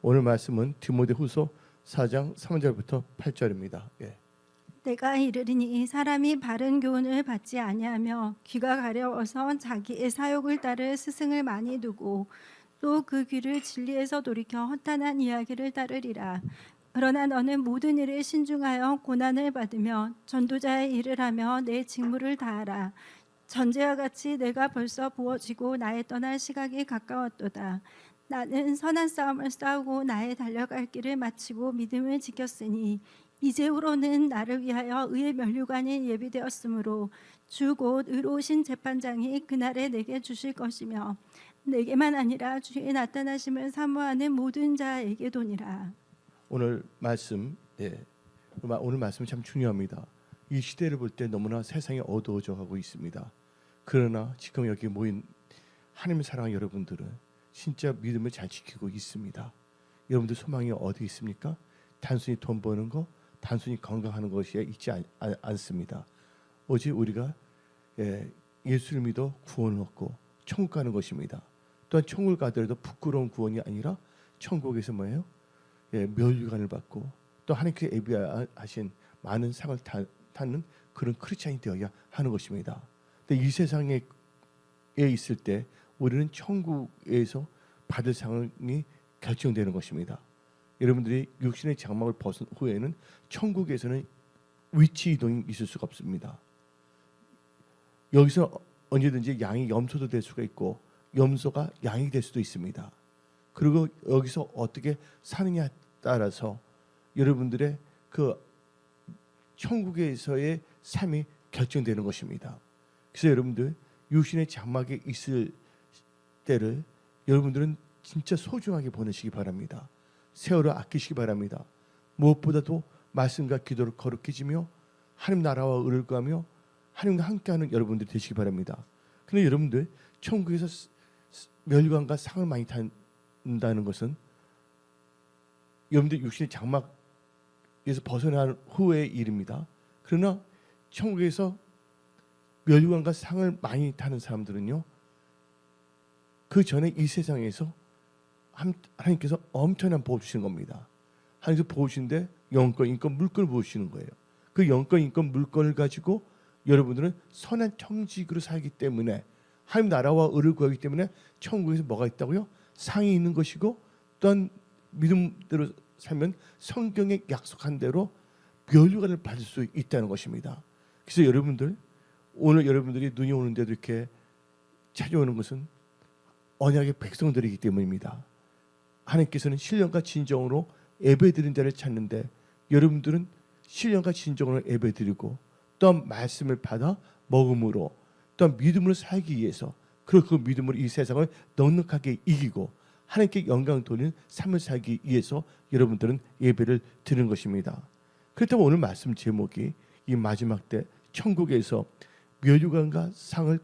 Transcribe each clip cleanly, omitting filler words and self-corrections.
오늘 말씀은 디모데후서 4장 3절부터 8절입니다. 내가 이르리니 사람이 바른 교훈을 받지 아니하며 귀가 가려워서 자기의 사욕을 따를 스승을 많이 두고 또 그 귀를 진리에서 돌이켜 허탄한 이야기를 따르리라. 그러나 너는 모든 일에 신중하여 고난을 받으며 전도자의 일을 하며 내 직무를 다하라. 전제와 같이 내가 벌써 부어지고 나의 떠날 시각이 가까웠도다. 나는 선한 싸움을 싸우고 나의 달려갈 길을 마치고 믿음을 지켰으니 이제후로는 나를 위하여 의의 면류관이 예비되었으므로 주 곧 의로우신 재판장이 그날에 내게 주실 것이며 내게만 아니라 주의 나타나심을 사모하는 모든 자에게도니라. 오늘 말씀, 오늘 말씀이 참 중요합니다. 이 시대를 볼 때 너무나 세상이 어두워져 가고 있습니다. 그러나 지금 여기 모인 하나님의 사랑하는 여러분들은 진짜 믿음을 잘 지키고 있습니다. 여러분들 소망이 어디 있습니까? 단순히 돈 버는 거, 단순히 건강하는 것이 있지 않습니다. 오직 우리가 예수를 믿어 구원을 얻고 천국 가는 것입니다. 또한 천국을 가더라도 부끄러운 구원이 아니라 천국에서 뭐예요? 멸류관을 받고 또 하나님께 예비하신 많은 상을 타는 그런 크리스찬이 되어야 하는 것입니다. 근데 이 세상에 있을 때 우리는 천국에서 받을 상이 결정되는 것입니다. 여러분들이 육신의 장막을 벗은 후에는 천국에서는 위치 이동이 있을 수가 없습니다. 여기서 언제든지 양이 염소도 될 수가 있고 염소가 양이 될 수도 있습니다. 그리고 여기서 어떻게 사느냐에 따라서 여러분들의 그 천국에서의 삶이 결정되는 것입니다. 그래서 여러분들 육신의 장막에 있을 때를 여러분들은 진짜 소중하게 보내시기 바랍니다. 세월을 아끼시기 바랍니다. 무엇보다도 말씀과 기도를 거룩히 지며 하나님 나라와 의를 구하며 하나님과 함께하는 여러분들이 되시기 바랍니다. 그런데 여러분들 천국에서 멸류관과 상을 많이 탄다는 것은 여러분들 육신의 장막에서 벗어난 후의 일입니다. 그러나 천국에서 멸류관과 상을 많이 타는 사람들은요, 그 전에 이 세상에서 하나님께서 엄청난 복을 주시는 겁니다. 하나님께서 복을 주시는데 영권, 인권, 물권을 부으시는 거예요. 그 영권, 인권, 물권을 가지고 여러분들은 선한 청직으로 살기 때문에 하나님 나라와 의를 구하기 때문에 천국에서 뭐가 있다고요? 상이 있는 것이고 또한 믿음대로 살면 성경에 약속한 대로 멸류관을 받을 수 있다는 것입니다. 그래서 여러분들 오늘 여러분들이 눈이 오는데도 이렇게 찾아오는 것은 언약의 백성들이기 때문입니다. 하나님께서는 신령과 진정으로 예배드린 자를 찾는데 여러분들은 신령과 진정으로 예배드리고 또한 말씀을 받아 먹음으로 또한 믿음으로 살기 위해서 그리고 그 믿음으로 이 세상을 넉넉하게 이기고 하나님께 영광 돌리는 삶을 살기 위해서 여러분들은 예배를 드리는 것입니다. 그렇다면 오늘 말씀 제목이 이 마지막 때 천국에서 멸류관과 상을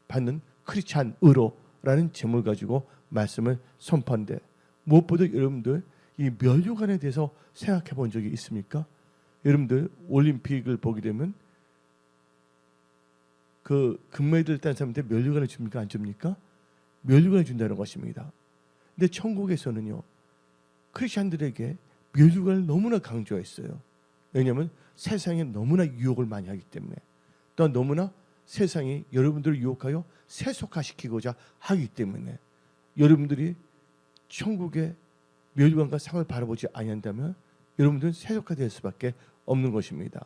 받는 크리스찬으로라는 제목을 가지고 말씀을 선포한데 무엇보다 여러분들 이 멸류관에 대해서 생각해 본 적이 있습니까? 여러분들 올림픽을 보게 되면 그 금메달 딴 사람한테 멸류관을 줍니까? 안 줍니까? 멸류관을 준다는 것입니다. 근데 천국에서는요, 크리스찬들에게 멸류관을 너무나 강조했어요. 왜냐하면 세상에 너무나 유혹을 많이 하기 때문에 또 너무나 세상이 여러분들을 유혹하여 세속화시키고자 하기 때문에 여러분들이 천국의 멸류관과 상을 바라보지 아니한다면 여러분들은 세속화될 수밖에 없는 것입니다.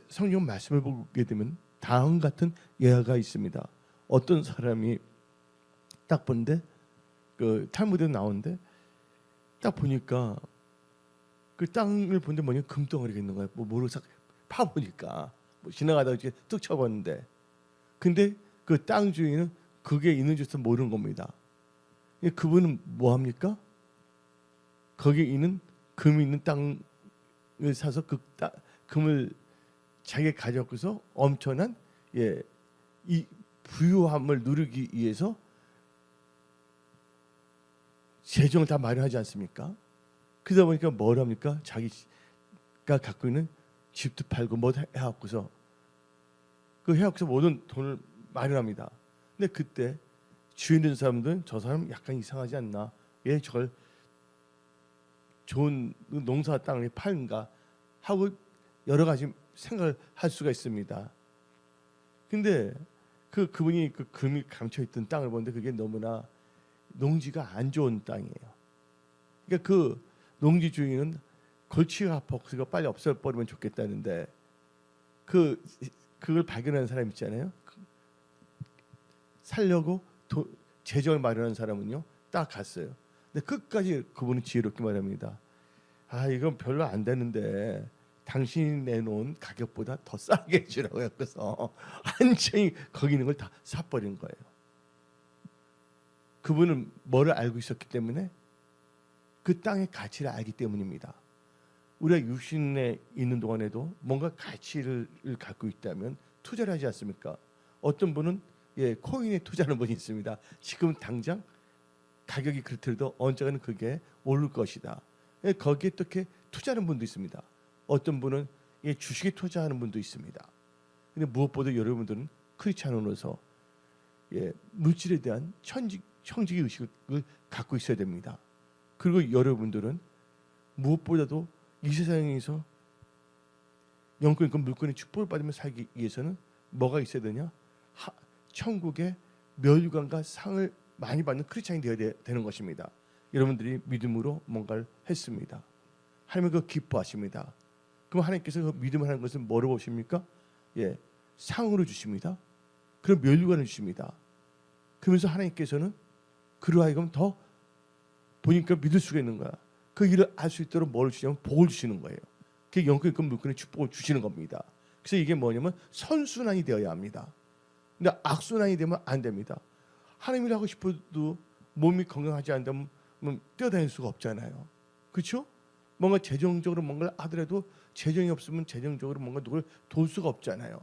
성경 말씀을 보게 되면 다음 같은 예화가 있습니다. 어떤 사람이 딱 보는데 그 탈무드에 나오는데 딱 보니까 그 땅을 보는데 뭐냐 금덩어리가 있는 거예요. 모르고 싹 파보니까 지나가다가 이렇게 뚝 쳐봤는데 근데 그 땅 주인은 그게 있는 줄도 모르는 겁니다. 그분은 뭐 합니까? 거기에 있는 금이 있는 땅을 사서 그 금을 자기가 가져고서 엄청난 이 부유함을 누리기 위해서 재정을 다 마련하지 않습니까? 그러다 보니까 뭘 합니까? 자기가 갖고 있는 집도 팔고 뭐 해갖고서 그 해갖고서 모든 돈을 마련합니다. 근데 그때 주인 된 사람들은 저 사람 약간 이상하지 않나? 왜 저걸 좋은 농사 땅을 파는가 하고 여러 가지 생각을 할 수가 있습니다. 근데 그분이 그 금이 감춰 있던 땅을 보는데 그게 너무나 농지가 안 좋은 땅이에요. 그러니까 그 농지 주인은 골치가 복수가 빨리 없애버리면 좋겠다는데 그걸 발견한 사람 있잖아요. 살려고 재정을 마련한 사람은요 딱 갔어요. 근데 끝까지 그분은 지혜롭게 말합니다. 아 이건 별로 안 되는데 당신이 내놓은 가격보다 더 싸게 주라고 해서 완전히 거기 있는 걸 다 사버린 거예요. 그분은 뭐를 알고 있었기 때문에 그 땅의 가치를 알기 때문입니다. 우리가 육신에 있는 동안에도 뭔가 가치를 갖고 있다면 투자를 하지 않습니까? 어떤 분은 코인에 투자하는 분이 있습니다. 지금 당장 가격이 그렇더라도 언젠가는 그게 오를 것이다. 거기에 어떻게 투자하는 분도 있습니다. 어떤 분은 주식에 투자하는 분도 있습니다. 근데 무엇보다 여러분들은 크리스찬으로서 물질에 대한 청지기 의식을 갖고 있어야 됩니다. 그리고 여러분들은 무엇보다도 이 세상에서 영권과 물권의 축복을 받으며 살기 위해서는 뭐가 있어야 되냐? 천국의 멸관과 상을 많이 받는 크리스찬이 되어야 되는 것입니다. 여러분들이 믿음으로 뭔가를 했습니다. 하나님은 그거 기뻐하십니다. 그럼 하나님께서 그 믿음을 하는 것은 뭐로 보십니까? 상으로 주십니다. 그럼 멸관을 주십니다. 그러면서 하나님께서는 그로 하여금 더 보니까 믿을 수가 있는 거야. 그 일을 알 수 있도록 뭘 주냐면 복을 주시는 거예요. 그게 영권 있고 물권의 축복을 주시는 겁니다. 그래서 이게 뭐냐면 선순환이 되어야 합니다. 근데 악순환이 되면 안 됩니다. 하나님을 하고 싶어도 몸이 건강하지 않다면 뛰어다닐 수가 없잖아요. 그렇죠? 뭔가 재정적으로 뭔가를 하더라도 재정이 없으면 재정적으로 뭔가 누굴 도울 수가 없잖아요.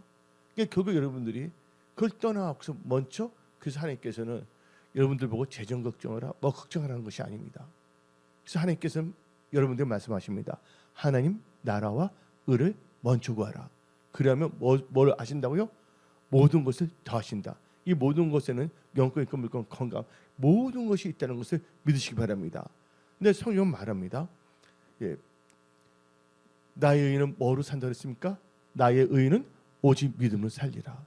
그러니까 결국 여러분들이 그걸 떠나서 먼저 그래서 하나님께서는 여러분들 보고 재정 걱정하라, 뭐 걱정하라는 것이 아닙니다. 그래서 하나님께서는 여러분들 말씀하십니다. 하나님 나라와 의를 먼저 구하라. 그러면 뭘 하신다고요? 모든 것을 더하신다. 이 모든 것에는 영권, 있고 물권, 건강 모든 것이 있다는 것을 믿으시기 바랍니다. 근데 성경은 말합니다. 나의 의인은 뭐로 산다 그랬습니까? 나의 의인은 오직 믿음으로 살리라.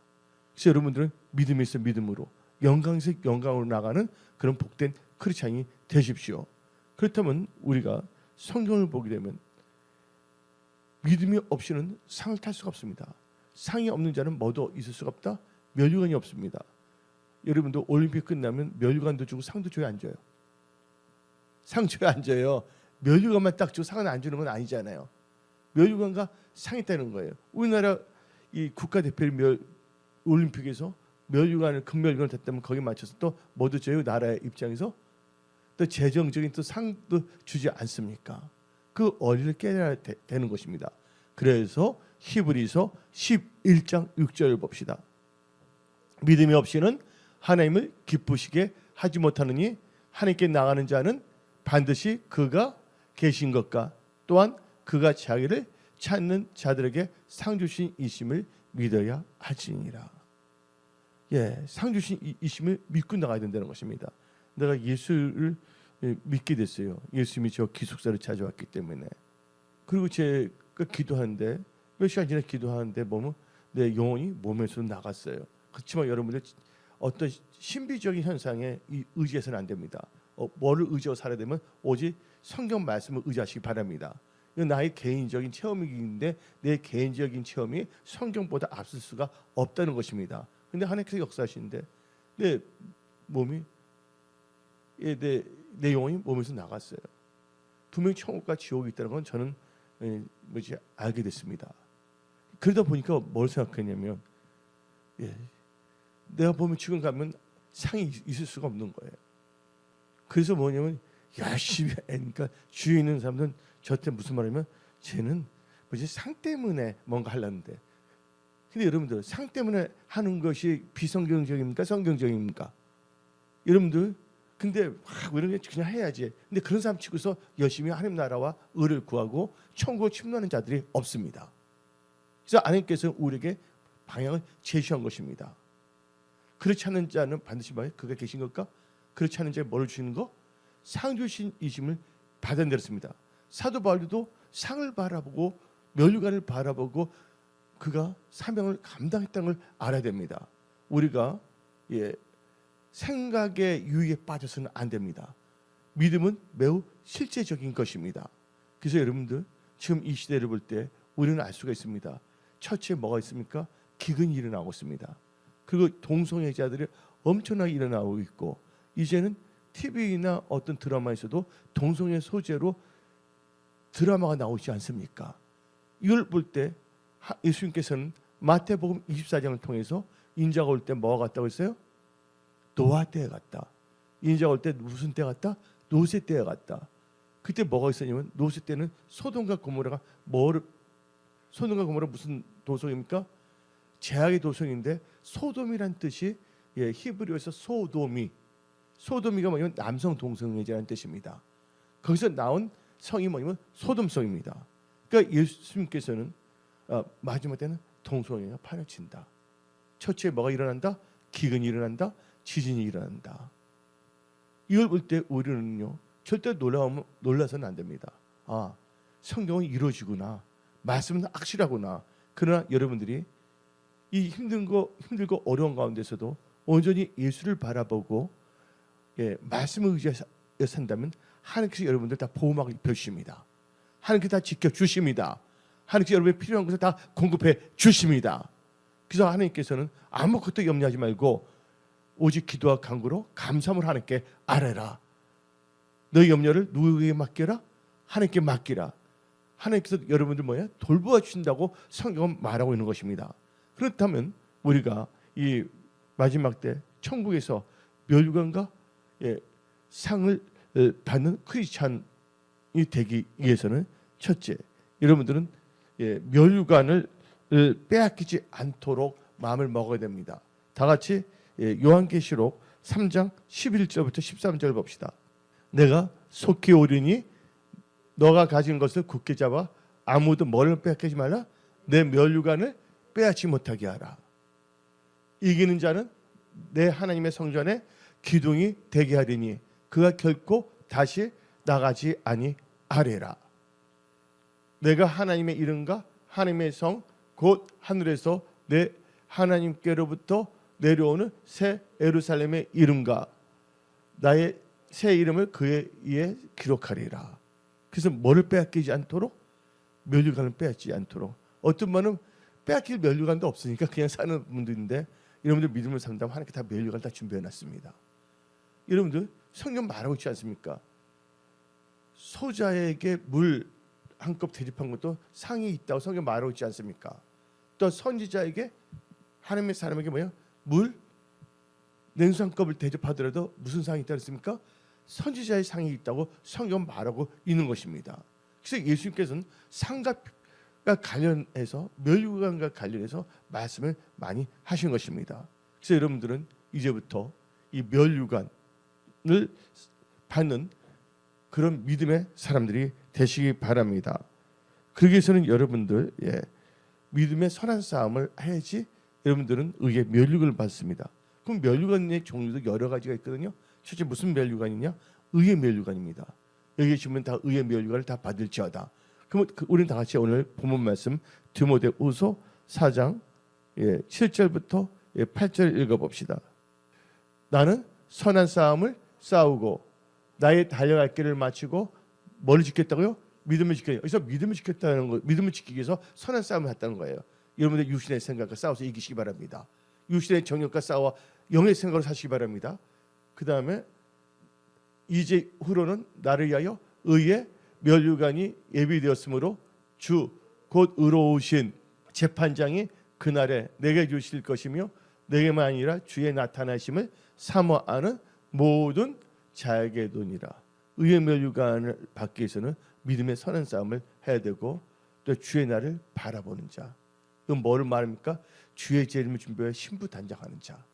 그래서 여러분들은 믿음이 있어 믿음으로 영광에서 영광으로 나가는 그런 복된 크리스찬이 되십시오. 그렇다면 우리가 성경을 보게 되면 믿음이 없이는 상을 탈 수가 없습니다. 상이 없는 자는 뭐도 있을 수가 없다. 멸류관이 없습니다. 여러분도 올림픽 끝나면 멸류관도 주고 상도 줘야 안 줘요. 상 줘야 안 줘요. 멸류관만 딱 주고 상은 안 주는 건 아니잖아요. 멸류관과 상이 있다는 거예요. 우리나라 이 국가대표를 올림픽에서 멸류관을 금멸류관을 탔다면 거기에 맞춰서 또 모두 저희 나라의 입장에서 또 재정적인 또 상도 주지 않습니까? 그 원리를 깨달아야 되는 것입니다. 그래서 히브리서 11장 6절을 봅시다. 믿음이 없이는 하나님을 기쁘시게 하지 못하느니 하나님께 나가는 자는 반드시 그가 계신 것과 또한 그가 자기를 찾는 자들에게 상 주신 이심을 믿어야 할지니라. 상 주신 이심을 믿고 나가야 된다는 것입니다. 내가 예수를 믿게 됐어요. 예수님이 저 기숙사를 찾아왔기 때문에. 그리고 제가 기도하는데 몇 시간 지나 기도하는데 보면 내 영혼이 몸에서 나갔어요. 그렇지만 여러분들 어떤 신비적인 현상에 의지해서는 안 됩니다. 뭐를 의지하고 살아야 되면 오직 성경 말씀을 의지하시기 바랍니다. 이건 나의 개인적인 체험이긴데 내 개인적인 체험이 성경보다 앞설 수가 없다는 것입니다. 근데 하나님께서 역사하시는데 내 몸이 내 영혼이 몸에서 나갔어요. 분명히 천국과 지옥이 있다는 건 저는 알게 됐습니다. 그러다 보니까 뭘 생각했냐면 내가 보면 지금 가면 상이 있을 수가 없는 거예요. 그래서 뭐냐면 열심히 하니까 주위에 있는 사람들은 저한테 무슨 말이냐면 쟤는 상 때문에 뭔가 하려는데 근데 여러분들 상 때문에 하는 것이 비성경적입니까? 성경적입니까? 여러분들 근데 이런 게 그냥 해야지. 근데 그런 사람 치고서 열심히 하나님 나라와 의를 구하고 천국을 침노하는 자들이 없습니다. 그래서 하나님께서는 우리에게 방향을 제시한 것입니다. 그렇지 않은 자는 반드시 말해 그가 계신 것과 그렇지 않은 자에 뭘 주시는 거? 상 주신 이심을 받아내렸습니다. 사도 바울도 상을 바라보고 면류관을 바라보고 그가 사명을 감당했다는 걸 알아야 됩니다. 우리가 생각의 유익에 빠져서는 안 됩니다. 믿음은 매우 실제적인 것입니다. 그래서 여러분들 지금 이 시대를 볼 때 우리는 알 수가 있습니다. 처치에 뭐가 있습니까? 기근이 일어나고 있습니다. 그리고 동성애자들이 엄청나게 일어나고 있고 이제는 TV나 어떤 드라마에서도 동성애 소재로 드라마가 나오지 않습니까? 이걸 볼 때 예수님께서는 마태복음 24장을 통해서 인자가 올 때 뭐가 같다고 했어요? 노아 때에 같다. 인자가 올 때 무슨 때 같다? 노세 때에 같다. 그때 뭐가 있었냐면 노세 때는 소돔과 고모라가 소돔과 고모라 무슨 도성입니까? 제약의 도성인데 소돔이란 뜻이 히브리어에서 소도미가 뭐냐면 남성 동성애자라는 뜻입니다. 거기서 나온 성이 뭐냐면 소돔성입니다. 그러니까 예수님께서는 마지막 때는 동성애가 파헤친다. 처치에 뭐가 일어난다? 기근이 일어난다. 지진이 일어난다. 이걸 볼 때 우리는요 절대 놀라서는 안 됩니다. 성경은 이루어지구나. 말씀은 확실하구나. 그러나 여러분들이 이 힘들고 어려운 가운데서도 온전히 예수를 바라보고 말씀을 의지해서 산다면 하나님께서 여러분들 다 보호막을 입혀주십니다. 하나님께서 다 지켜주십니다. 하나님께서 여러분의 필요한 것을 다 공급해 주십니다. 그래서 하나님께서는 아무것도 염려하지 말고 오직 기도와 간구로 감사함을 하나님께 아뢰라. 너희 염려를 누구에게 맡겨라? 하나님께 맡기라. 하나님께서 여러분들 돌보아 주신다고 성경은 말하고 있는 것입니다. 그렇다면 우리가 이 마지막 때 천국에서 멸류관과 상을 받는 크리스찬이 되기 위해서는 첫째, 여러분들은 멸류관을 빼앗기지 않도록 마음을 먹어야 됩니다. 다 같이 요한계시록 3장 11절부터 13절 봅시다. 내가 속히 오리니 너가 가진 것을 굳게 잡아 아무도 뭐를 빼앗기지 말라. 내 멸류관을 빼앗지 못하게 하라. 이기는 자는 내 하나님의 성전에 기둥이 되게 하리니 그가 결코 다시 나가지 아니하리라. 내가 하나님의 이름과 하나님의 성 곧 하늘에서 내 하나님께로부터 내려오는 새 예루살렘의 이름과 나의 새 이름을 그의 위에 기록하리라. 그래서 뭐를 빼앗기지 않도록? 멸류관을 빼앗지 않도록. 어떤 분은 빼앗길 멸류관도 없으니까 그냥 사는 분들인데 여러분들 믿음을 산다면 하나님께 다 멸류관 다 준비해놨습니다. 여러분들 성경 말하고 있지 않습니까? 소자에게 물 한 컵 대접한 것도 상이 있다고 성경 말하고 있지 않습니까? 또 선지자에게 하나님의 사람에게 물 냉수 한 컵을 대접하더라도 무슨 상이 있다고 했습니까? 선지자의 상이 있다고 성경 말하고 있는 것입니다. 그래서 예수님께서는 상과 관련해서 멸류관과 관련해서 말씀을 많이 하신 것입니다. 그래서 여러분들은 이제부터 이 멸류관을 받는 그런 믿음의 사람들이 되시기 바랍니다. 그러기 위해서는 여러분들 믿음의 선한 싸움을 해야지 여러분들은 의의 멸류관을 받습니다. 그럼 멸류관의 종류도 여러 가지가 있거든요. 실제 무슨 멸류관이냐? 의의 멸류관입니다. 여기 계시면 다 의의 멸류관을 다 받을지어다. 그럼 우리는 다 같이 오늘 본문 말씀 디모데후서 4장 7절부터 8절 읽어봅시다. 나는 선한 싸움을 싸우고 나의 달려갈 길을 마치고 뭐를 지켰다고요? 믿음을 지켜요. 그래서 믿음을 지켰다는 거, 믿음을 지키기 위해서 선한 싸움을 했다는 거예요. 여러분들 육신의 생각과 싸워서 이기시기 바랍니다. 육신의 정욕과 싸워 영의 생각으로 사시기 바랍니다. 그 다음에 이제 후로는 나를 위하여 의의 멸류관이 예비되었으므로 주 곧 의로우신 재판장이 그날에 내게 주실 것이며 내게만 아니라 주의 나타나심을 사모하는 모든 자에게 도니라. 의의 멸류관을 받기 위해서는 믿음의 선한 싸움을 해야 되고 또 주의 날을 바라보는 자. 그건 뭐를 말합니까? 주의 재림을 준비해 신부단장하는 자.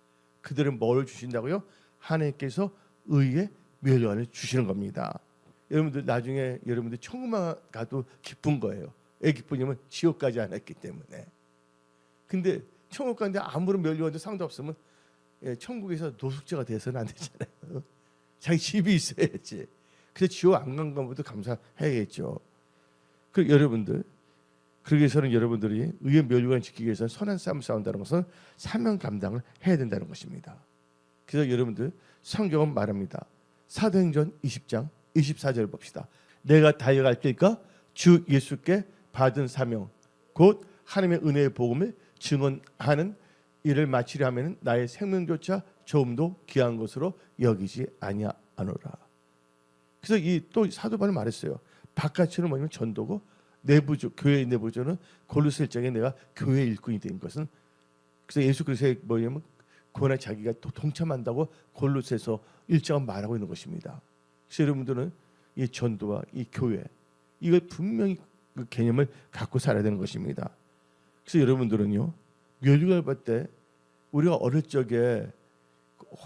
그들은 뭐를 주신다고요? 하나님께서 의의 멸류관을 주시는 겁니다. 여러분들 나중에 여러분들 천국만 가도 기쁜 거예요. 왜 기쁘냐면 지옥 가지 않았기 때문에. 근데 천국 가는데 아무런 멸류관도 상도 없으면 천국에서 노숙자가 돼서는 안 되잖아요. 자기 집이 있어야지. 그래서 지옥 안 간 것부터 감사해야겠죠. 그 여러분들, 그러기 위해서는 여러분들이 의의 멸류관을 지키기 위해서 선한 싸움을 싸운다는 것은 사명 감당을 해야 된다는 것입니다. 그래서 여러분들 성경은 말합니다. 사도행전 20장 24절 봅시다. 내가 달려갈 길과 주 예수께 받은 사명 곧 하나님의 은혜의 복음을 증언하는 일을 마치려 하면 나의 생명조차 조금도 귀한 것으로 여기지 아니하노라. 그래서 이 또 사도 바울이 말했어요. 바깥으로 뭐냐면 전도고 내부조 교회의 내부조는 골로새 1장에 내가 교회 일꾼이 된 것은 그래서 예수 그리스도의 뭐냐면 고난에 자기가 또 동참한다고 골로새서 1장은 말하고 있는 것입니다. 그래서 여러분들은 이 전도와 이 교회 이걸 분명히 그 개념을 갖고 살아야 되는 것입니다. 그래서 여러분들은요 멸류관을 볼 때 우리가 어릴 적에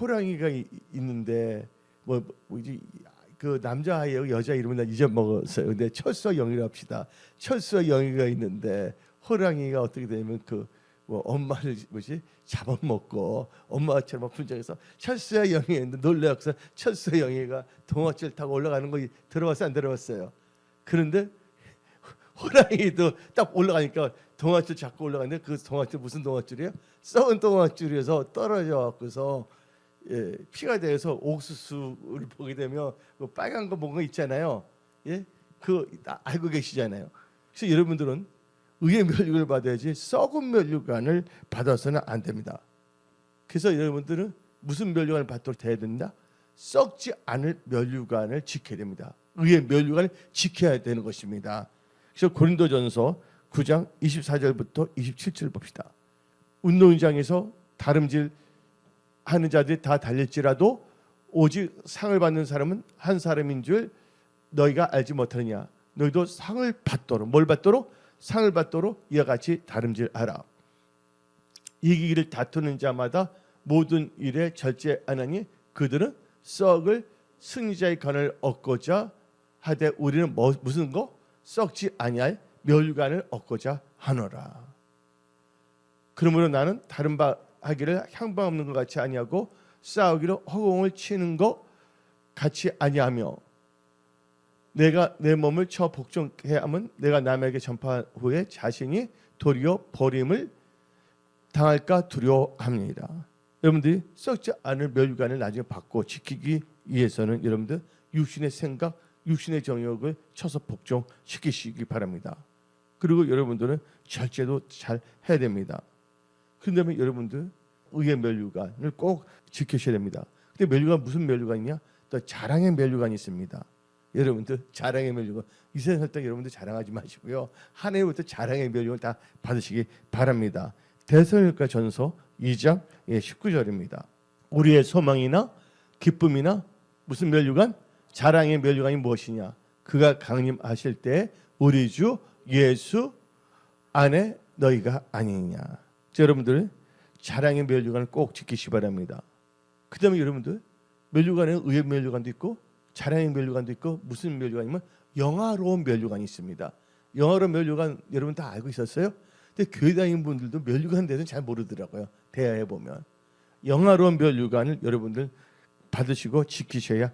호랑이가 있는데 뭐지 그 남자아이하고 여자 이름을 나 잊어먹었어요. 근데 철수와 영희라 합시다. 철수와 영희가 있는데 호랑이가 어떻게 되냐면 그 뭐 엄마를 뭐지 잡아먹고 엄마처럼 분장해서 철수와 영희 했는데 놀래서 철수와 영희가 동화줄 타고 올라가는 거 들어봤어요? 안 들어봤어요? 그런데 호랑이도 딱 올라가니까 동화줄 잡고 올라가는데 그 동화줄 무슨 동화줄이에요? 썩은 동화줄에서 떨어져 갖고서 예, 피가 돼서 옥수수를 보게 되면 그 빨간 거 먹은 거 있잖아요. 예, 그 알고 계시잖아요. 그래서 여러분들은 의의 멸류관을 받아야지 썩은 멸류관을 받아서는 안 됩니다. 그래서 여러분들은 무슨 멸류관을 받도록 돼야 된다? 썩지 않을 멸류관을 지켜야 됩니다. 의의 멸류관을 지켜야 되는 것입니다. 그래서 고린도전서 9장 24절부터 27절 봅시다. 운동장에서 다름질 하는 자들이 다 달릴지라도 오직 상을 받는 사람은 한 사람인 줄 너희가 알지 못하느냐. 너희도 상을 받도록 뭘 받도록? 상을 받도록 이와 같이 다름질하라. 이기기를 다투는 자마다 모든 일에 절제하나니 그들은 썩을 승리자의 관을 얻고자 하되 우리는 무슨 거? 썩지 아니할 멸류관을 얻고자 하노라. 그러므로 나는 다른 바 하기를 향방 없는 것 같이 아니하고 싸우기로 허공을 치는 것 같이 아니하며 내가 내 몸을 쳐 복종해야 하면 내가 남에게 전파한 후에 자신이 도리어 버림을 당할까 두려워합니다. 여러분들이 썩지 않을 멸류관을 나중에 받고 지키기 위해서는 여러분들 육신의 생각, 육신의 정욕을 쳐서 복종시키시기 바랍니다. 그리고 여러분들은 절제도 잘 해야 됩니다. 그런데 여러분들 의의 멸류관을 꼭 지키셔야 됩니다. 근데 멸류관 무슨 멸류관이냐? 또 자랑의 멸류관이 있습니다. 여러분들 자랑의 멸류관 이 세상 살 때 여러분들 자랑하지 마시고요. 한 해부터 자랑의 멸류관 다 받으시기 바랍니다. 데살로니가 전서 2장 19절입니다. 우리의 소망이나 기쁨이나 무슨 멸류관? 자랑의 멸류관이 무엇이냐? 그가 강림하실 때 우리 주 예수 안에 너희가 아니냐. 여러분들 자랑의 멸류관을 꼭 지키시 바랍니다. 그 다음에 여러분들 멸류관에는 의의 멸류관도 있고 자랑의 멸류관도 있고 무슨 멸류관이면 영화로운 멸류관이 있습니다. 영화로운 멸류관 여러분 다 알고 있었어요? 근데 교회 다니는 분들도 멸류관 대해서는 잘 모르더라고요. 대화해 보면 영화로운 멸류관을 여러분들 받으시고 지키셔야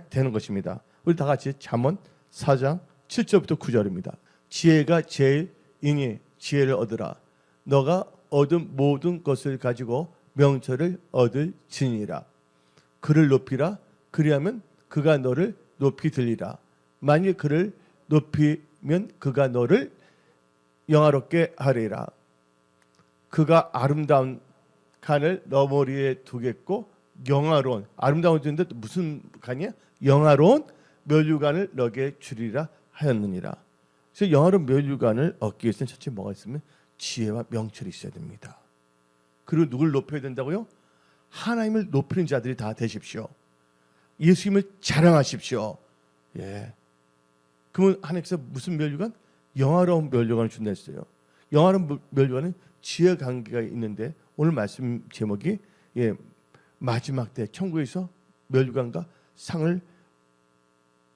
되는 것입니다. 우리 다 같이 잠언 4장 7절부터 9절입니다. 지혜가 제일 이니 지혜를 얻으라. 너가 얻은 모든 것을 가지고 명철을 얻을지니라. 그를 높이라. 그리하면 그가 너를 높이 들리라. 만일 그를 높이면 그가 너를 영화롭게 하리라. 그가 아름다운 간을 너 머리에 두겠고 영화로운 아름다운 주인데 무슨 간이야? 영화로운 멸류관을 너게 주리라 하였느니라. 그래서 영화로운 멸류관을 얻기 위해서는 첫째 뭐가 있으면 지혜와 명철이 있어야 됩니다. 그리고 누굴 높여야 된다고요? 하나님을 높이는 자들이 다 되십시오. 예수님을 자랑하십시오. 예. 그러면 하나님께서 무슨 멸류관? 영화로운 멸류관을 준다 했어요. 영화로운 멸류관은 지혜 관계가 있는데 오늘 말씀 제목이 마지막 때 천국에서 멸류관과 상을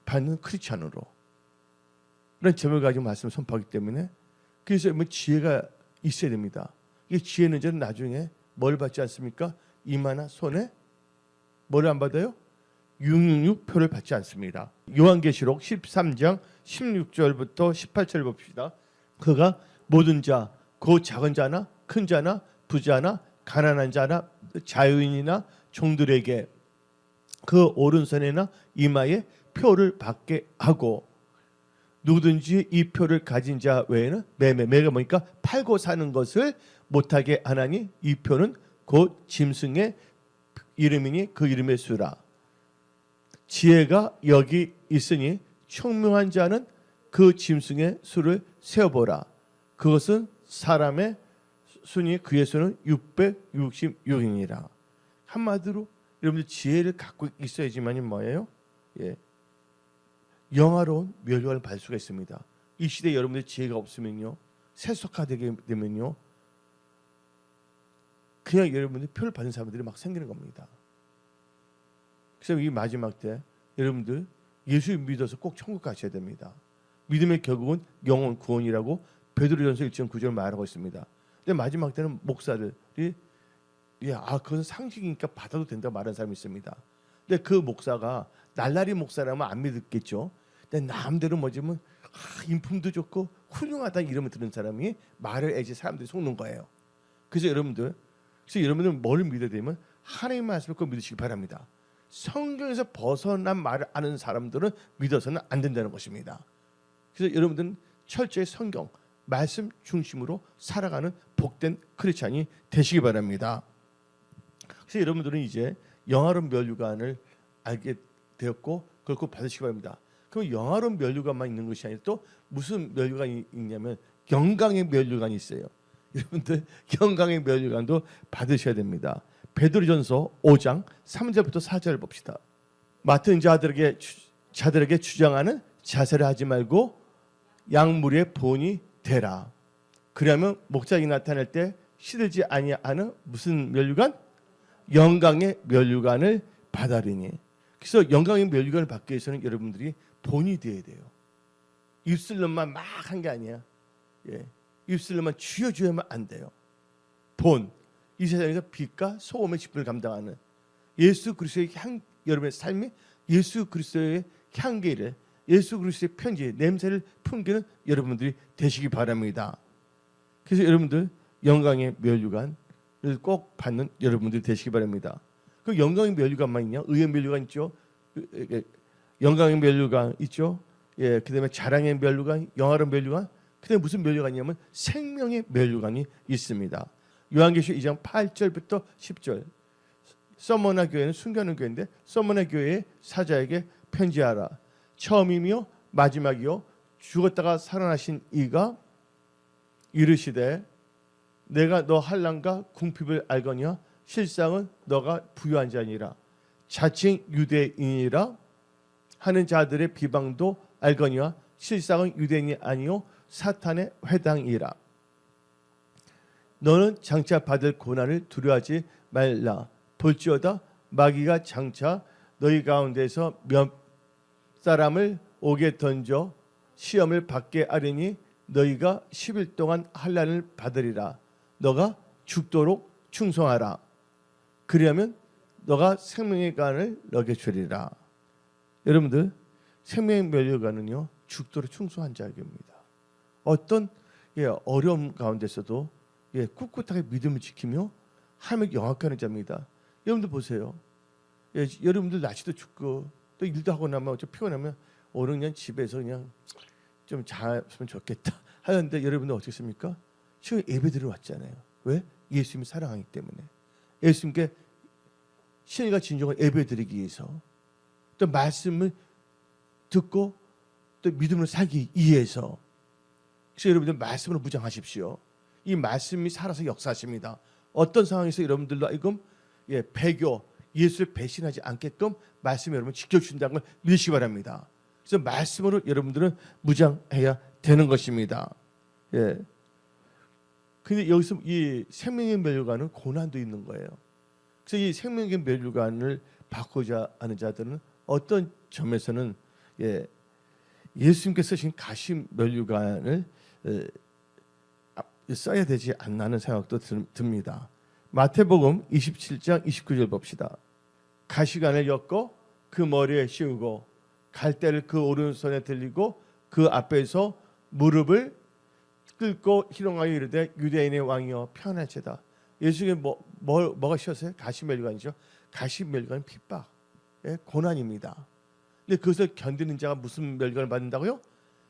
받는 크리스찬으로 그런 제목을 가지고 말씀을 선포하기 때문에 그래서 지혜가 있어야 됩니다. 이 지혜는 나중에 뭘 받지 않습니까? 이마나 손에 뭘 안 받아요? 666표를 받지 않습니다. 요한계시록 13장 16절부터 18절 봅시다. 그가 모든 자, 곧 작은 자나 큰 자나 부자나 가난한 자나 자유인이나 종들에게 그 오른손에나 이마에 표를 받게 하고 누구든지 이 표를 가진 자 외에는 매가 뭐니까 팔고 사는 것을 못하게 하나니 이 표는 곧 짐승의 이름이니 그 이름의 수라. 지혜가 여기 있으니 총명한 자는 그 짐승의 수를 세어보라. 그것은 사람의 수니 그의 수는 666이니라. 한마디로 여러분들 지혜를 갖고 있어야지만이 뭐예요? 영화로운 멸류관을 받을 수가 있습니다. 이 시대에 여러분들 지혜가 없으면요, 세속화되게 되면요, 그냥 여러분들 표를 받는 사람들이 막 생기는 겁니다. 그래서 이 마지막 때 여러분들 예수 믿어서 꼭 천국 가셔야 됩니다. 믿음의 결국은 영혼 구원이라고 베드로전서 1장 9절 말하고 있습니다. 근데 마지막 때는 목사들이 그것은 상식이니까 받아도 된다고 말하는 사람이 있습니다. 근데 그 목사가 날라리 목사라면 안 믿었겠죠. 근데 남대로 뭐지만 인품도 좋고 훌륭하다 이름을 들은 사람이 말을 애지 사람들이 속는 거예요. 그래서 여러분들 뭘 믿어야 되면 하나님의 말씀을 꼭 믿으시기 바랍니다. 성경에서 벗어난 말을 아는 사람들은 믿어서는 안 된다는 것입니다. 그래서 여러분들은 철저히 성경 말씀 중심으로 살아가는 복된 크리스찬이 되시기 바랍니다. 그래서 여러분들은 이제 영화로운 멸류관을 알게 되었고 그걸 꼭 받으시기 바랍니다. 그럼 영화로운 멸류관만 있는 것이 아니라 또 무슨 멸류관이 있냐면 영광의 멸류관이 있어요. 여러분들 영광의 멸류관도 받으셔야 됩니다. 베드로전서 5장 3절부터 4절 봅시다. 맡은 자들에게 주장하는 자세를 하지 말고 양무리의 본이 되라. 그러면 목자가 나타날 때 시들지 아니하는 무슨 멸류관? 영광의 멸류관을 받아리니. 그래서 영광의 멸류관을 받기 위해서는 여러분들이 본이 되어야 돼요. 입술로만 막 한 게 아니야. 입술로만 쥐어줘야만 안 돼요. 본. 이 세상에서 빛과 소금의 직분을 감당하는 예수 그리스도의 여러분의 삶이 예수 그리스도의 향기를, 예수 그리스도의 편지, 냄새를 풍기는 여러분들이 되시기 바랍니다. 그래서 여러분들 영광의 멸류관을 꼭 받는 여러분들이 되시기 바랍니다. 그 영광의 멸류관만 있냐? 의의 멸류관 있죠. 영광의 멸류관 있죠. 그다음에 자랑의 멸류관, 영화로운 멸류관. 그다음에 무슨 멸류관이냐면 생명의 멸류관이 있습니다. 요한계시록 2장 8절부터 10절. 서머나 교회는 숨겨놓은 교회인데 서머나 교회의 사자에게 편지하라. 처음이며 마지막이요 죽었다가 살아나신 이가 이르시되 내가 너 한량과 궁핍을 알거니와 실상은 너가 부유한 자니라. 자칭 유대인이라 하는 자들의 비방도 알거니와 실상은 유대인이 아니요 사탄의 회당이라. 너는 장차 받을 고난을 두려워하지 말라. 볼지어다 마귀가 장차 너희 가운데서 몇 사람을 오게 던져 시험을 받게 하리니 너희가 10일 동안 환난을 받으리라. 너가 죽도록 충성하라. 그리하면 너가 생명의 간을 너게 주리라. 여러분들 생명의 멸류관은요 죽도록 충성한 자입니다. 어떤 어려움 가운데서도 꿋꿋하게 믿음을 지키며 하나님을 영악하는 자입니다. 여러분들 보세요. 여러분들 날씨도 춥고 또 일도 하고 나면 좀 피곤하면 오늘 그냥 집에서 그냥 좀 잤으면 좋겠다 하는데 여러분들 어떻습니까? 지금 예배드리러 왔잖아요. 왜? 예수님이 사랑하기 때문에. 예수님께 신과 진정을 예배드리기 위해서 또 말씀을 듣고 또 믿음으로 살기 위해서. 그래서 여러분들 말씀으로 무장하십시오. 이 말씀이 살아서 역사하십니다. 어떤 상황에서 여러분들도 이금 배교, 예수를 배신하지 않게끔 말씀이 여러분 지켜준다는 걸 믿으시기 바랍니다. 그래서 말씀으로 여러분들은 무장해야 되는 것입니다. 근데 여기서 이 생명의 멸류관은 고난도 있는 거예요. 그래서 이 생명의 멸류관을 받고자 하는 자들은 어떤 점에서는 예수님께서 쓰신 가시 멸류관을 써야 되지 않나 하는 생각도 듭니다. 마태복음 27장 29절 봅시다. 가시관을 엮고 그 머리에 씌우고 갈대를 그 오른손에 들리고 그 앞에서 무릎을 꿇고 희롱하여 이르되 유대인의 왕이여 편할지다. 예수님이 뭐가 씌었어요? 가시면류관이죠. 가시면류관은 핍박, 고난입니다. 근데 그것을 견디는 자가 무슨 면류관을 받는다고요?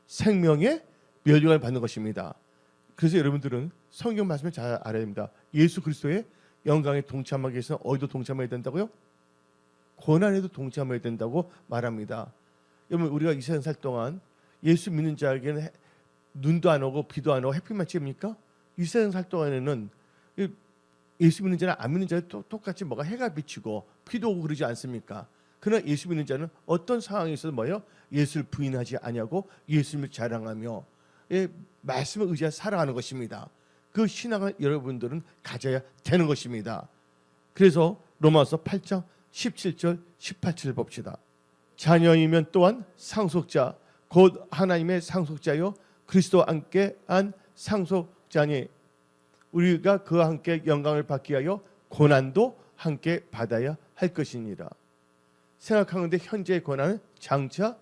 생명의 면류관을 받는 것입니다. 그래서 여러분들은 성경 말씀을 잘 알아야 됩니다. 예수 그리스도의 영광에 동참하기 위해서는 어디도 동참해야 된다고요? 고난에도 동참해야 된다고 말합니다. 여러분 우리가 이 세상 살 동안 예수 믿는 자에게는 눈도 안 오고 비도 안 오고 햇빛만 쬐입니까? 이 세상 살 동안에는 예수 믿는 자나 안 믿는 자는 똑같이 뭐가 해가 비치고 비도 오고 그러지 않습니까? 그러나 예수 믿는 자는 어떤 상황에서도 뭐예요? 예수를 부인하지 아니하고 예수님을 자랑하며 말씀을 의지하여 살아가는 것입니다. 그 신앙을 여러분들은 가져야 되는 것입니다. 그래서 로마서 8장 17절 18절을 봅시다. 자녀이면 또한 상속자 곧 하나님의 상속자요 그리스도와 함께한 상속자니 우리가 그와 함께 영광을 받기 위하여 고난도 함께 받아야 할 것이니라. 생각하는데 현재의 고난은 장차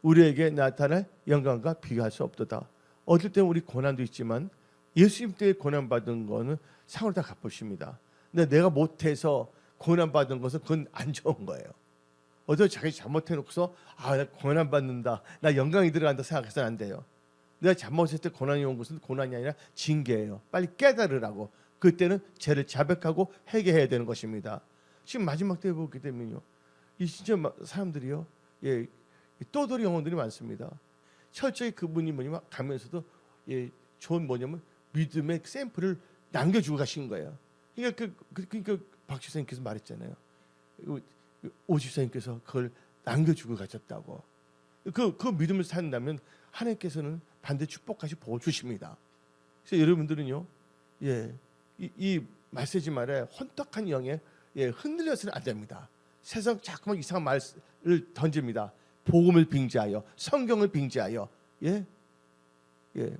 우리에게 나타날 영광과 비교할 수 없도다. 어떨 때는 우리 고난도 있지만 예수님 때에 고난받은 거는 상으로 다 갚으십니다. 근데 내가 못해서 고난받은 것은 그건 안 좋은 거예요. 어제 자기 잘못해놓고서 나 고난받는다, 나 영광이 들어간다 생각해서는 안 돼요. 내가 잘못했을 때 고난이 온 것은 고난이 아니라 징계예요. 빨리 깨달으라고. 그때는 죄를 자백하고 회개해야 되는 것입니다. 지금 마지막 때에 보게 되면요, 이 진짜 사람들이요, 떠돌이 영혼들이 많습니다. 철저히 그분이 뭐냐면 가면서도 좋은 뭐냐면 믿음의 샘플을 남겨주고 가신 거예요. 그러니까 박 집사님께서 말했잖아요. 오 집사님께서 그걸 남겨주고 가셨다고. 그 믿음을 산다면 하나님께서는 반드시 축복까지 보호 주십니다. 그래서 여러분들은요, 이 메시지 말에 혼탁한 영에 흔들려서는 안 됩니다. 세상 자꾸만 이상한 말을 던집니다. 복음을 빙자하여, 성경을 빙자하여,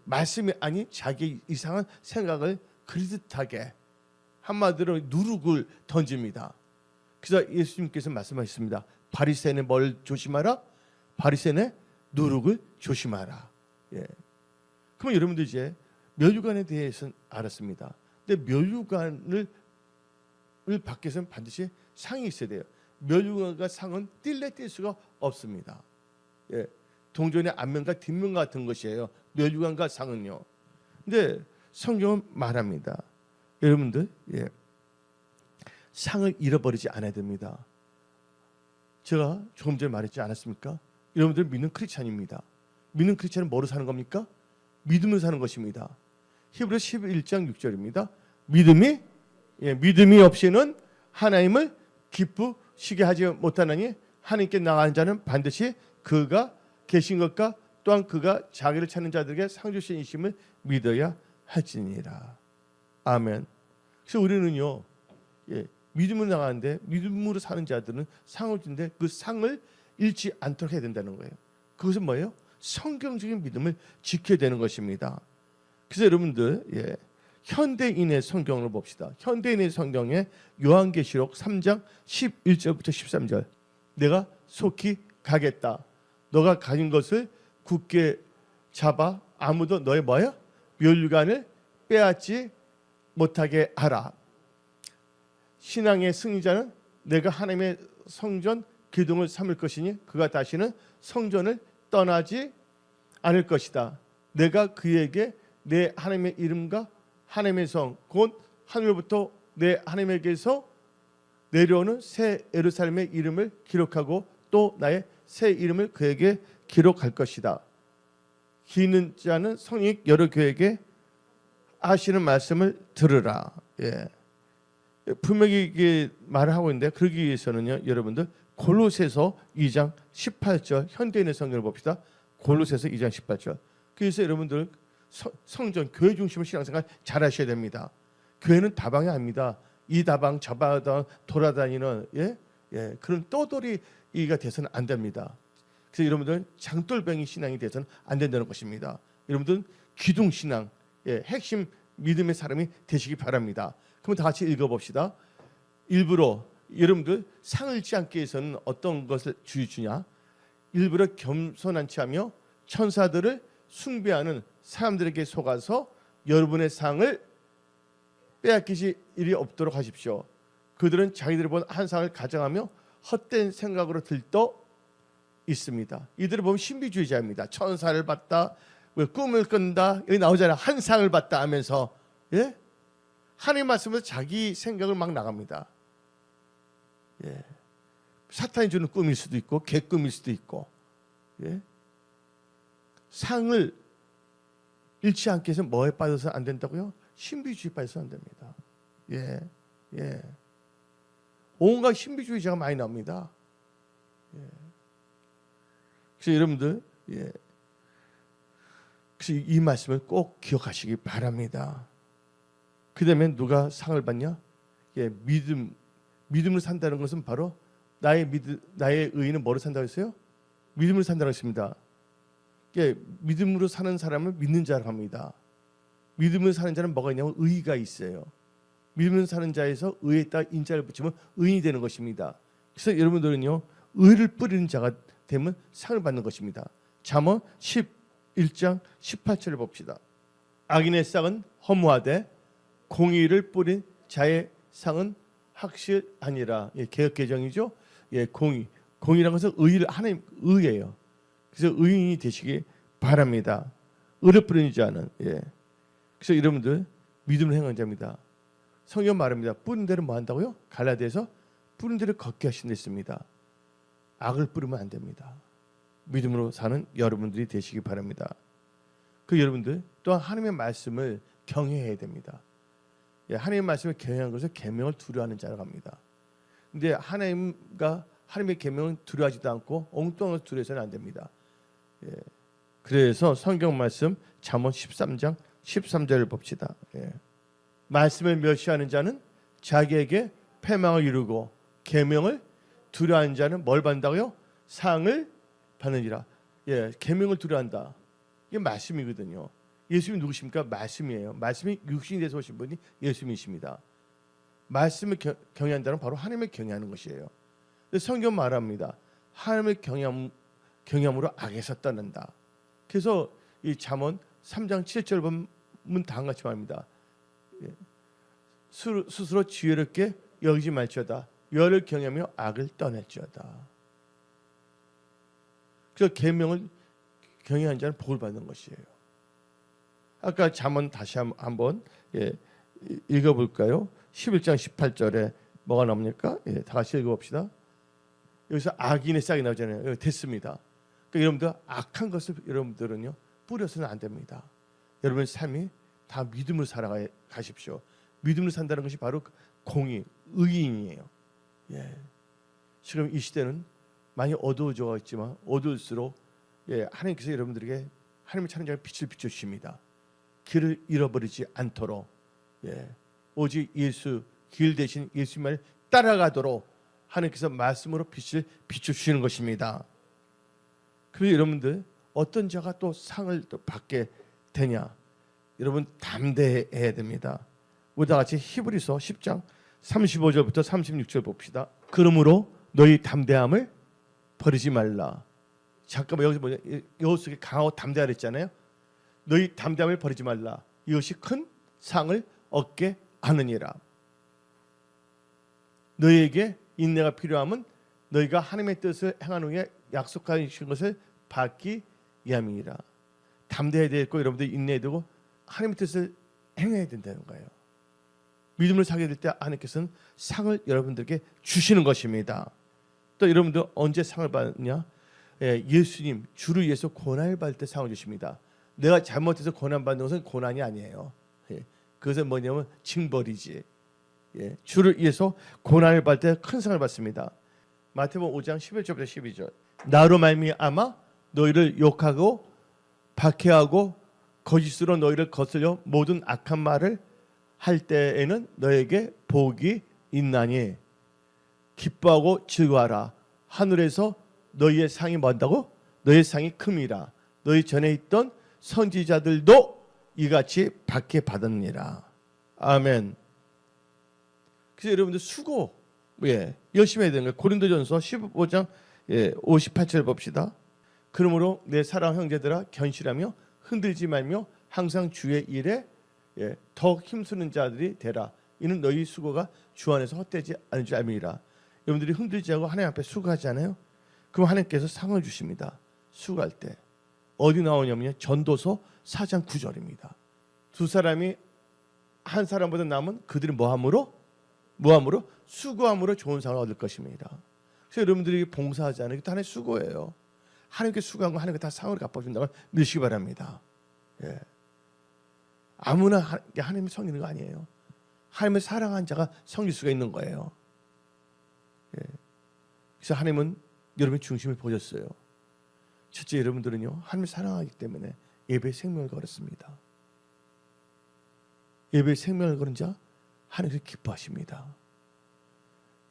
말씀이 아닌 자기 이상한 생각을 그리듯하게 한마디로 누룩을 던집니다. 그래서 예수님께서 말씀하셨습니다. 바리새인의 뭘 조심하라? 바리새인의 누룩을 조심하라. 그럼 여러분들 이제 면류관에 대해서는 알았습니다. 근데 면류관을 받기 위해서는 반드시 상이 있어야 돼요. 면류관과 상은 뛸래 뛸 수가 없습니다. 동전의 앞면과 뒷면 같은 것이에요. 면류관과 상은요. 근데 성경은 말합니다. 여러분들 상을 잃어버리지 않아야 됩니다. 제가 조금 전에 말했지 않았습니까? 여러분들 믿는 크리스찬입니다. 믿는 크리스찬은 뭐로 사는 겁니까? 믿음으로 사는 것입니다. 히브리서 11장 6절입니다. 믿음이 없이는 하나님을 기쁘시게 하지 못하나니 하나님께 나가는 자는 반드시 그가 계신 것과 또한 그가 자기를 찾는 자들에게 상 주신 이심을 믿어야 할지니라. 아멘. 그래서 우리는요, 믿음으로 나가는데 믿음으로 사는 자들은 상을 주는데 그 상을 잃지 않도록 해야 된다는 거예요. 그것은 뭐예요? 성경적인 믿음을 지켜야 되는 것입니다. 그래서 여러분들 현대인의 성경을 봅시다. 현대인의 성경에 요한계시록 3장 11절부터 13절. 내가 속히 가겠다. 너가 가진 것을 굳게 잡아 아무도 너의 뭐야? 면류관을 빼앗지 못하게 하라. 신앙의 승리자는 내가 하나님의 성전 기둥을 삼을 것이니 그가 다시는 성전을 떠나지 않을 것이다. 내가 그에게 내 하나님의 이름과 하나님의 성 곧 하늘로부터 내 하나님에게서 내려오는 새 예루살렘의 이름을 기록하고 또 나의 새 이름을 그에게 기록할 것이다. 귀 있는 자는 성령 여러 교회에게 하시는 말씀을 들으라. 분명히 이게 말을 하고 있는데 그러기 위해서는요, 여러분들 골로새서 2장 18절 현대인의 성경을 봅시다. 골로새서 2장 18절. 그래서 여러분들 성전 교회 중심의 신앙생활 잘 하셔야 됩니다. 교회는 다방이 아닙니다. 이 다방 저 다방 돌아다니는 그런 떠돌이가 돼서는 안 됩니다. 그래서 여러분들 장돌뱅이 신앙이 돼서는 안 된다는 것입니다. 여러분들은 기둥 신앙, 핵심 믿음의 사람이 되시기 바랍니다. 그럼 다 같이 읽어봅시다. 일부러 여러분들 상을 잃지 않기 위해서는 어떤 것을 주냐? 일부러 겸손한 체하며 천사들을 숭배하는 사람들에게 속아서 여러분의 상을 빼앗기실 일이 없도록 하십시오. 그들은 자기들이 본 한 상을 가정하며 헛된 생각으로 들떠 있습니다. 이들을 보면 신비주의자입니다. 천사를 봤다, 왜 꿈을 꾼다, 여기 나오잖아요. 한 상을 봤다 하면서, 예? 하나님 말씀에서 자기 생각을 막 나갑니다. 예. 사탄이 주는 꿈일 수도 있고 개꿈일 수도 있고, 예? 상을 잃지 않기 위해서 뭐에 빠져서 안 된다고요? 신비주의에 빠져서 안 됩니다. 예, 예. 온갖 신비주의자가 많이 나옵니다. 예. 그래서 여러분들, 예. 그래서 이 말씀을 꼭 기억하시기 바랍니다. 그다음에 누가 상을 받냐? 예, 믿음으로 산다는 것은 바로 나의 의인은 뭐로 산다고 했어요? 믿음으로 산다고 했습니다. 예, 믿음으로 사는 사람을 믿는 자라고 합니다. 믿음으로 사는 자는 뭐가 있냐면 의의가 있어요. 믿음으로 사는 자에서 의에다 인자를 붙이면 의인이 되는 것입니다. 그래서 여러분들은요, 의를 뿌리는 자가 되면 상을 받는 것입니다. 잠언 11장 18절을 봅시다. 악인의 싹은 허무하되 공의를 뿌린 자의 상은 확실하니라. 예, 개역 개정이죠. 예, 공의라는 것은 의를 하나님 의예요. 그래서 의인이 되시기 바랍니다. 의를 뿌리는 자는, 예. 그래서 여러분들 믿음을 행하는 자입니다. 성경 말합니다. 뿌린 대로 뭐 한다고요? 갈라디아서 뿌린 대로 걷게 하신 데 있습니다. 악을 뿌리면 안 됩니다. 믿음으로 사는 여러분들이 되시기 바랍니다. 그 여러분들 또한 하나님의 말씀을 경외해야 됩니다. 예, 하나님의 말씀을 경외하는 것을 계명을 두려워하는 자라고 합니다. 근데 하나님의 계명은 두려워하지도 않고 엉뚱한 것을 두려워해서는 안 됩니다. 예, 그래서 성경 말씀 잠언 13장 13절을 봅시다. 예. 말씀을 멸시하는 자는 자기에게 패망을 이루고 계명을 두려워하는 자는 뭘 받는다고요? 상을 받느니라. 예, 계명을 두려워한다. 이게 말씀이거든요. 예수님이 누구십니까? 말씀이에요. 말씀이 육신이 돼서 오신 분이 예수님이십니다. 말씀을 경외한다는 바로 하나님을 경외하는 것이에요. 성경 말합니다. 하나님을 경외함으로 악에서 떠난다. 그래서 이 잠언 3장 7절 보면 다음같이 말합니다. 예. 스스로 지혜롭게 여기지 말지어다. 여를 경외하며 악을 떠날지어다. 그래서 계명을 경외한 자는 복을 받는 것이에요. 아까 잠언 다시 한번 예, 읽어볼까요? 11장 18절에 뭐가 나옵니까? 예, 다 같이 읽어봅시다. 여기서 악인의 싹이 나오잖아요. 여기 됐습니다. 그러니까 여러분들 악한 것을 여러분들은요 뿌려서는 안 됩니다. 여러분의 삶이 다 믿음으로 살아가십시오. 믿음으로 산다는 것이 바로 공의, 의인이에요. 예. 지금 이 시대는 많이 어두워져 있지만 어두울수록 예, 하나님께서 여러분들에게 하나님의 찬양의 빛을 비춰주십니다. 길을 잃어버리지 않도록 예, 오직 예수 길 대신 예수님을 따라가도록 하나님께서 말씀으로 빛을 비춰주시는 것입니다. 그래서 여러분들 어떤 자가 또 상을 또 받게 되냐? 여러분 담대해야 됩니다. 우리 다 같이 히브리서 10장 35절부터 36절 봅시다. 그러므로 너희 담대함을 버리지 말라. 잠깐만 여기서 뭐냐? 여호수아에게 강하고 담대하라 했잖아요. 너희 담대함을 버리지 말라. 이것이 큰 상을 얻게 하느니라. 너희에게 인내가 필요함은 너희가 하나님의 뜻을 행한 후에 약속하신 것을 받기 위함이니라. 담대해야 되고 여러분들 인내해야 되고 하나님의 뜻을 행해야 된다는 거예요. 믿음을 사게 될 때 하나님께서는 상을 여러분들에게 주시는 것입니다. 또 여러분들 언제 상을 받느냐? 예, 예수님 주를 위해서 고난을 받을 때 상을 주십니다. 내가 잘못해서 고난 받는 것은 고난이 아니에요. 예, 그것은 뭐냐면 징벌이지. 예, 주를 위해서 고난을 받을 때 큰 상을 받습니다. 마태복음 5장 11절부터 12절. 나로 말미암아 너희를 욕하고 박해하고 거짓으로 너희를 거슬려 모든 악한 말을 할 때에는 너에게 복이 있나니 기뻐하고 즐거워하라. 하늘에서 너희의 상이 뭔다고? 너희의 상이 큼이라. 너희 전에 있던 선지자들도 이같이 받게 받았느니라. 아멘. 그래서 여러분들 수고 열심히 해야 되는 거예요. 고린도전서 15장 58절 봅시다. 그러므로 내 사랑 형제들아 견실하며 흔들지 말며 항상 주의 일에 더 힘쓰는 자들이 되라. 이는 너희 수고가 주 안에서 헛되지 않을 줄 알미니라. 여러분들이 흔들지 않고 하나님 앞에 수고하잖아요. 그럼 하나님께서 상을 주십니다. 수고할 때 어디 나오냐면요, 전도서 4장 9절입니다. 두 사람이 한 사람보다 남은 그들이 뭐함으로 수고함으로 좋은 상을 얻을 것입니다. 그래서 여러분들이 봉사하지 않은 게 다 하나의 수고예요. 하나님께 수고한 거 하나님께 다 상을 갚아준다는 걸 믿으시기 바랍니다. 아무나 하나님을 섬기는 거 아니에요. 하나님을 사랑한 자가 섬길 수가 있는 거예요. 그래서 하나님은 여러분의 중심을 보셨어요. 첫째, 여러분들은요 하나님을 사랑하기 때문에 예배에 생명을 걸었습니다. 예배에 생명을 걸은 자 하나님께서 기뻐하십니다.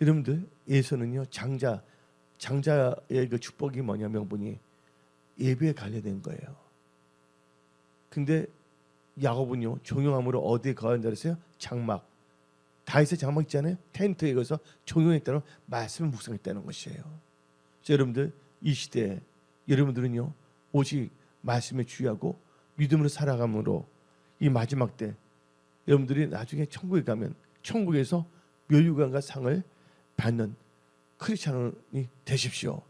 여러분들, 예수는요 장자의 그 축복이 뭐냐, 명분이 예배에 관련된 거예요. 근데 야곱은요 종용함으로 어디에 거한 자랬어요? 장막. 다윗의 장막 있잖아요. 텐트에 가서 종용했다는 말씀을 묵상했다는 것이에요. 자, 여러분들, 이 시대에 여러분들은요 오직 말씀에 주의하고 믿음으로 살아감으로 이 마지막 때 여러분들이 나중에 천국에 가면 천국에서 멸류관과 상을 받는 크리스찬이 되십시오.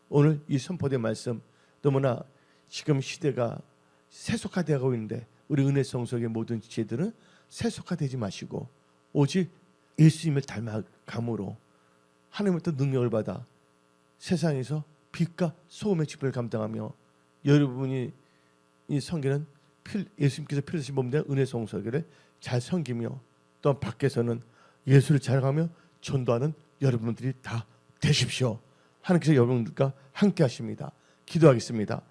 오늘 이 선포된 말씀, 너무나 지금 시대가 세속화되고 있는데 우리 은혜성속의 모든 지체들은 세속화되지 마시고 오직 예수님을 닮아감으로 하나님부터 능력을 받아 세상에서 빛과 소금의 직분을 감당하며 여러분이 이 섬기는 예수님께서 필요하신 몸된 은혜성소교를 잘 섬기며 또 밖에서는 예수를 자랑하며 전도하는 여러분들이 다 되십시오. 하나님께서 여러분들과 함께 하십니다. 기도하겠습니다.